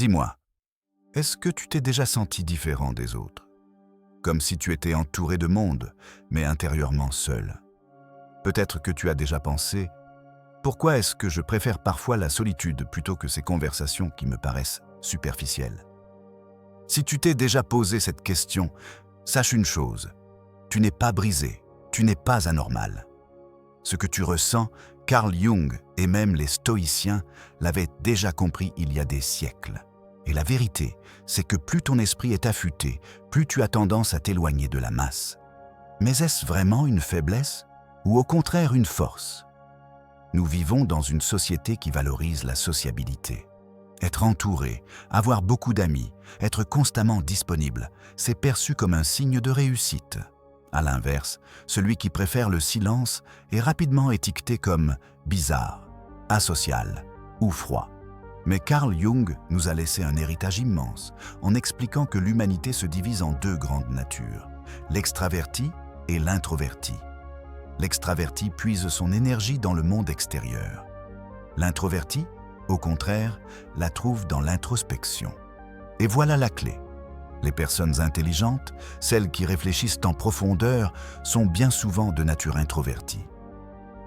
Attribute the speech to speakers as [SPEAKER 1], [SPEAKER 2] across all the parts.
[SPEAKER 1] Dis-moi, est-ce que tu t'es déjà senti différent des autres? Comme si tu étais entouré de monde, mais intérieurement seul. Peut-être que tu as déjà pensé « Pourquoi est-ce que je préfère parfois la solitude plutôt que ces conversations qui me paraissent superficielles ?» Si tu t'es déjà posé cette question, sache une chose, tu n'es pas brisé, tu n'es pas anormal. Ce que tu ressens, Carl Jung et même les stoïciens l'avaient déjà compris il y a des siècles. Et la vérité, c'est que plus ton esprit est affûté, plus tu as tendance à t'éloigner de la masse. Mais est-ce vraiment une faiblesse ou au contraire une force? Nous vivons dans une société qui valorise la sociabilité. Être entouré, avoir beaucoup d'amis, être constamment disponible, c'est perçu comme un signe de réussite. À l'inverse, celui qui préfère le silence est rapidement étiqueté comme bizarre, asocial ou froid. Mais Carl Jung nous a laissé un héritage immense en expliquant que l'humanité se divise en deux grandes natures, l'extraverti et l'introverti. L'extraverti puise son énergie dans le monde extérieur. L'introverti, au contraire, la trouve dans l'introspection. Et voilà la clé. Les personnes intelligentes, celles qui réfléchissent en profondeur, sont bien souvent de nature introvertie.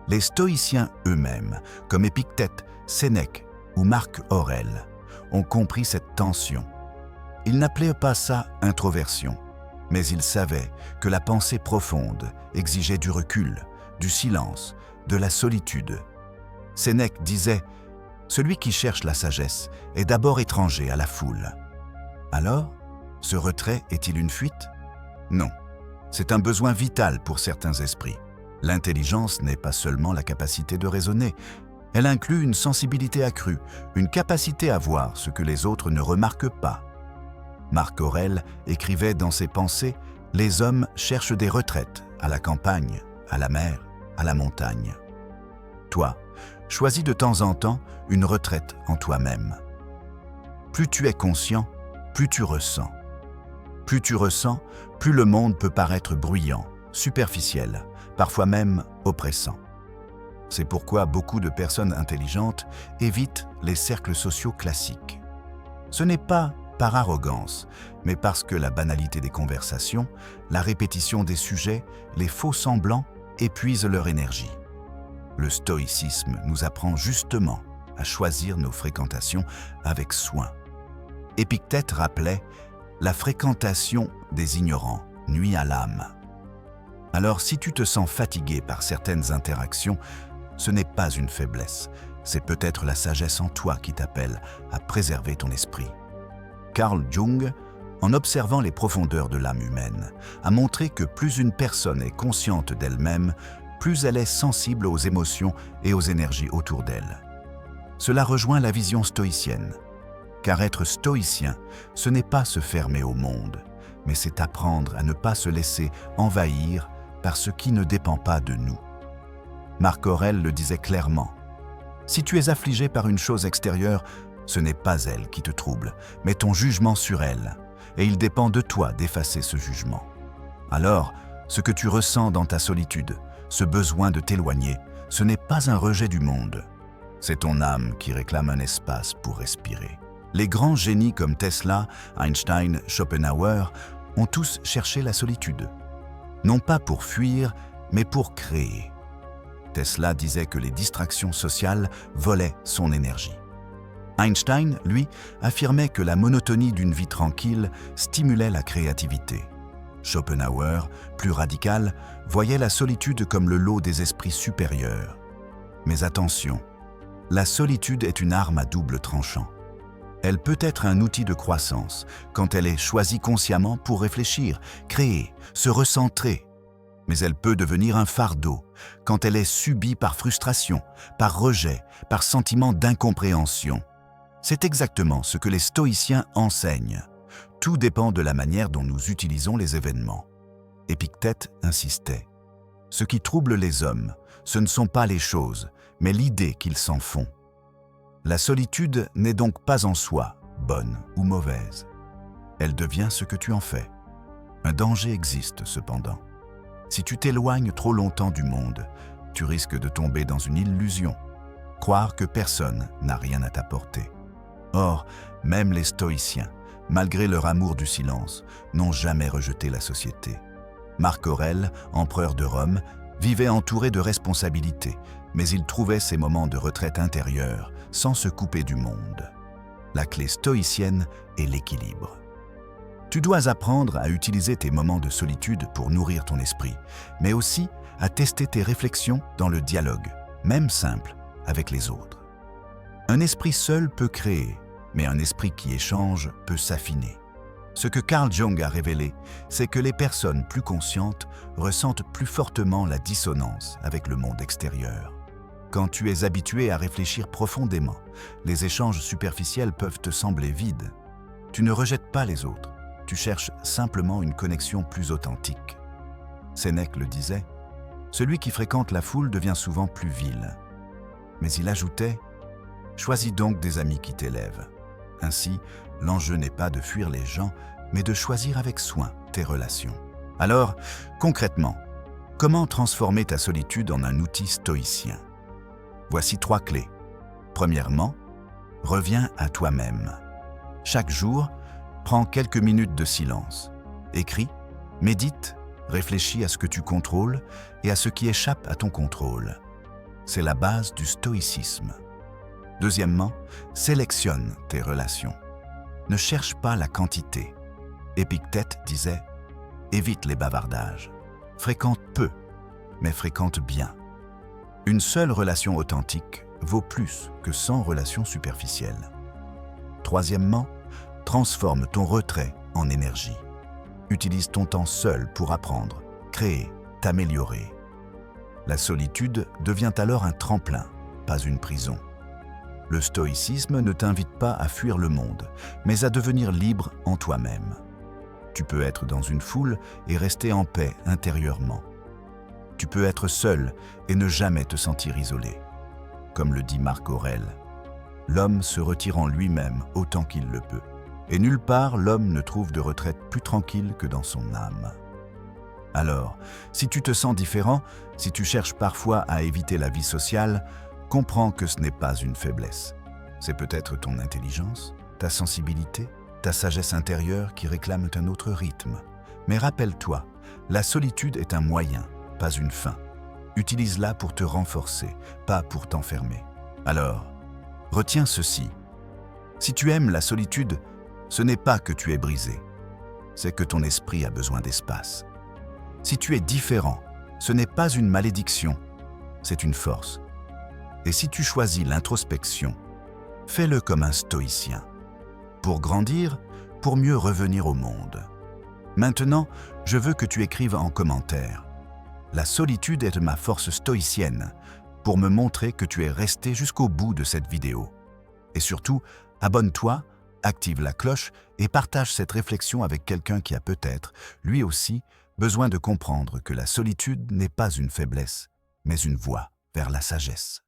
[SPEAKER 1] Les stoïciens eux-mêmes, comme Épictète, Sénèque ou Marc Aurèle, ont compris cette tension. Ils n'appelaient pas ça introversion, mais ils savaient que la pensée profonde exigeait du recul, du silence, de la solitude. Sénèque disait « Celui qui cherche la sagesse est d'abord étranger à la foule. » Alors, ce retrait est-il une fuite? Non, c'est un besoin vital pour certains esprits. L'intelligence n'est pas seulement la capacité de raisonner, elle inclut une sensibilité accrue, une capacité à voir ce que les autres ne remarquent pas. Marc Aurèle écrivait dans ses pensées « Les hommes cherchent des retraites à la campagne, à la mer, à la montagne. » Toi, choisis de temps en temps une retraite en toi-même. Plus tu es conscient, plus tu ressens. Plus tu ressens, plus le monde peut paraître bruyant, superficiel, parfois même oppressant. C'est pourquoi beaucoup de personnes intelligentes évitent les cercles sociaux classiques. Ce n'est pas par arrogance, mais parce que la banalité des conversations, la répétition des sujets, les faux semblants épuisent leur énergie. Le stoïcisme nous apprend justement à choisir nos fréquentations avec soin. Épictète rappelait « La fréquentation des ignorants nuit à l'âme ». Alors si tu te sens fatigué par certaines interactions, ce n'est pas une faiblesse, c'est peut-être la sagesse en toi qui t'appelle à préserver ton esprit. Carl Jung, en observant les profondeurs de l'âme humaine, a montré que plus une personne est consciente d'elle-même, plus elle est sensible aux émotions et aux énergies autour d'elle. Cela rejoint la vision stoïcienne. Car être stoïcien, ce n'est pas se fermer au monde, mais c'est apprendre à ne pas se laisser envahir par ce qui ne dépend pas de nous. Marc Aurèle le disait clairement. Si tu es affligé par une chose extérieure, ce n'est pas elle qui te trouble, mais ton jugement sur elle, et il dépend de toi d'effacer ce jugement. Alors, ce que tu ressens dans ta solitude, ce besoin de t'éloigner, ce n'est pas un rejet du monde. C'est ton âme qui réclame un espace pour respirer. Les grands génies comme Tesla, Einstein, Schopenhauer ont tous cherché la solitude. Non pas pour fuir, mais pour créer. Tesla disait que les distractions sociales volaient son énergie. Einstein, lui, affirmait que la monotonie d'une vie tranquille stimulait la créativité. Schopenhauer, plus radical, voyait la solitude comme le lot des esprits supérieurs. Mais attention, la solitude est une arme à double tranchant. Elle peut être un outil de croissance quand elle est choisie consciemment pour réfléchir, créer, se recentrer. Mais elle peut devenir un fardeau quand elle est subie par frustration, par rejet, par sentiment d'incompréhension. C'est exactement ce que les stoïciens enseignent. Tout dépend de la manière dont nous utilisons les événements. Épictète insistait. Ce qui trouble les hommes, ce ne sont pas les choses, mais l'idée qu'ils s'en font. La solitude n'est donc pas en soi bonne ou mauvaise. Elle devient ce que tu en fais. Un danger existe cependant. Si tu t'éloignes trop longtemps du monde, tu risques de tomber dans une illusion, croire que personne n'a rien à t'apporter. Or, même les stoïciens, malgré leur amour du silence, n'ont jamais rejeté la société. Marc Aurèle, empereur de Rome, vivait entouré de responsabilités, mais il trouvait ses moments de retraite intérieure sans se couper du monde. La clé stoïcienne est l'équilibre. Tu dois apprendre à utiliser tes moments de solitude pour nourrir ton esprit, mais aussi à tester tes réflexions dans le dialogue, même simple, avec les autres. Un esprit seul peut créer, mais un esprit qui échange peut s'affiner. Ce que Carl Jung a révélé, c'est que les personnes plus conscientes ressentent plus fortement la dissonance avec le monde extérieur. Quand tu es habitué à réfléchir profondément, les échanges superficiels peuvent te sembler vides. Tu ne rejettes pas les autres, tu cherches simplement une connexion plus authentique. Sénèque le disait, « Celui qui fréquente la foule devient souvent plus vil. » Mais il ajoutait, « Choisis donc des amis qui t'élèvent. » Ainsi, l'enjeu n'est pas de fuir les gens, mais de choisir avec soin tes relations. Alors, concrètement, comment transformer ta solitude en un outil stoïcien? Voici 3 clés. Premièrement, reviens à toi-même. Chaque jour, prends quelques minutes de silence. Écris, médite, réfléchis à ce que tu contrôles et à ce qui échappe à ton contrôle. C'est la base du stoïcisme. Deuxièmement, sélectionne tes relations. Ne cherche pas la quantité. Épictète disait « Évite les bavardages. Fréquente peu, mais fréquente bien. » Une seule relation authentique vaut plus que 100 relations superficielles. Troisièmement, transforme ton retrait en énergie. Utilise ton temps seul pour apprendre, créer, t'améliorer. La solitude devient alors un tremplin, pas une prison. Le stoïcisme ne t'invite pas à fuir le monde, mais à devenir libre en toi-même. Tu peux être dans une foule et rester en paix intérieurement. Tu peux être seul et ne jamais te sentir isolé. Comme le dit Marc Aurèle, « L'homme se retire en lui-même autant qu'il le peut. Et nulle part l'homme ne trouve de retraite plus tranquille que dans son âme. » Alors, si tu te sens différent, si tu cherches parfois à éviter la vie sociale, comprends que ce n'est pas une faiblesse. C'est peut-être ton intelligence, ta sensibilité, ta sagesse intérieure qui réclament un autre rythme. Mais rappelle-toi, la solitude est un moyen, pas une fin. Utilise-la pour te renforcer, pas pour t'enfermer. Alors, retiens ceci. Si tu aimes la solitude, ce n'est pas que tu es brisé, c'est que ton esprit a besoin d'espace. Si tu es différent, ce n'est pas une malédiction, c'est une force. Et si tu choisis l'introspection, fais-le comme un stoïcien. Pour grandir, pour mieux revenir au monde. Maintenant, je veux que tu écrives en commentaire. La solitude est ma force stoïcienne, pour me montrer que tu es resté jusqu'au bout de cette vidéo. Et surtout, abonne-toi, active la cloche et partage cette réflexion avec quelqu'un qui a peut-être, lui aussi, besoin de comprendre que la solitude n'est pas une faiblesse, mais une voie vers la sagesse.